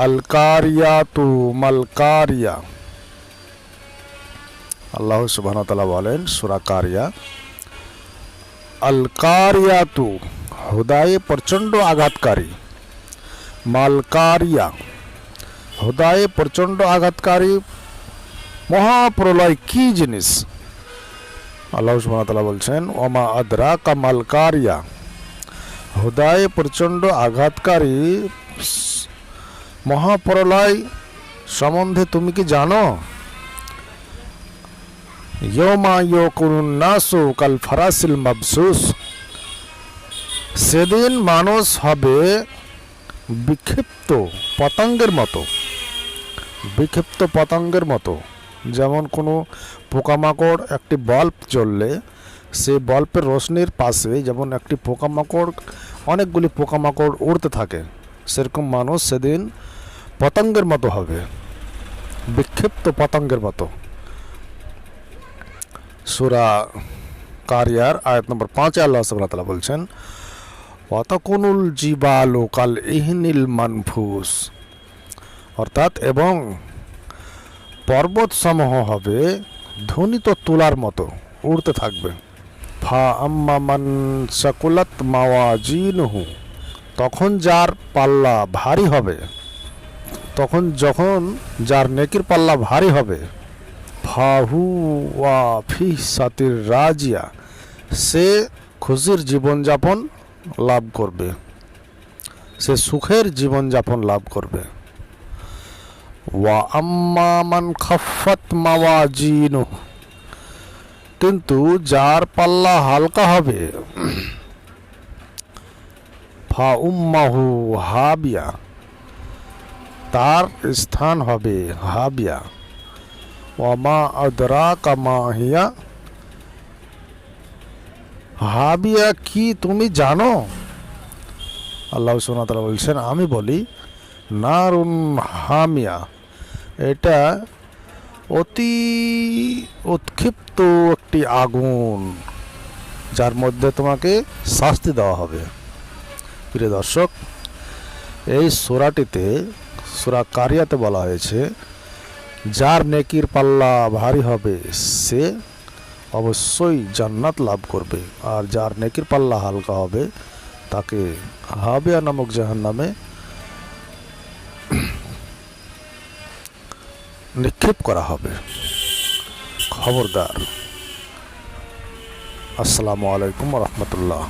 আল কারিয়াতু মাল কারিয়া। আল্লাহ সুবহানাহু ওয়া তাআলা বলেন সূরা কারিয়া, আল কারিয়াতু হুদায়ে প্রচণ্ড আঘাতকারী, মাল কারিয়া হুদায়ে প্রচণ্ড আঘাতকারী মহাপ্রলয় কি জিনিস। আল্লাহ সুবহানাহু ওয়া তাআলা বলছেন ওমা আদরাকা মাল কারিয়া, হুদায়ে প্রচণ্ড আঘাতকারী মহাপ্রলয় সম্বন্ধে তুমি কি জানো? ইয়ৌমা ইয়াকুনুন নাসু কাল ফারাসিল মাবসুস, সেদিন মানুষ হবে বিক্ষিপ্ত পতঙ্গের মতো। বিক্ষিপ্ত পতঙ্গের মতো, যেমন কোনো পোকামাকড় একটি বাল্ব জ্বললে সেই বাল্বের রোশনির পাশে যেমন একটি পোকামাকড়, অনেকগুলি পোকামাকড় উড়তে থাকে, সেরকম মানুষ সেদিন পতঙ্গের মতো হবে, বিক্ষিপ্ত পতঙ্গের মতো। সূরা কারিয়ার আয়াত নম্বর 5 আল্লাহ সুবহানাহু ওয়া তাআলা বলছেন ওয়াতাকুনুল জিবালু কাল ইহনিল মানফুস, অর্থাৎ এবং পর্বত সমূহ হবে ধ্বনিত তুলার মতো উড়তে থাকবে। ফা আম্মা মান সাকুলাত মাওয়াজিনহু, তখন যার পাল্লা ভারী হবে, তখন যখন যার নেকির পাল্লা ভারী হবে, ফাহু ওয়া ফি সাতির রাজিয়া, সে খুশির জীবনযাপন লাভ করবে, সে সুখের জীবনযাপন লাভ করবে। ওয়া আম্মা মান খাফফাত মাওয়াজিনুহু, কিন্তু যার পাল্লা হালকা হবে, ফা উম্মাহু হাবিয়া, তার স্থান হবে হাবিয়া। ওয়ামা আদরাকা মা হিয়া, হাবিয়া কি তুমি জানো? আল্লাহ সুবহানাহু ওয়া তাআলা বলছেন আমি বলি নারুন হামিয়া, এটা অতি উৎক্ষিপ্ত একটি আগুন, যার মধ্যে তোমাকে শাস্তি দেওয়া হবে। প্রিয় দর্শক, এই সূরাটিতে সূরা কারিয়াতে বলা হয়েছে যার নেকির পাল্লা ভারী হবে সে অবশ্যই জান্নাত লাভ করবে, আর যার নেকির পাল্লা হালকা হবে তাকে হাবিয়া নামক জাহান্নামে নিক্ষেপ করা হবে। খবরদার। আসসালামু আলাইকুম ওয়া রাহমাতুল্লাহ।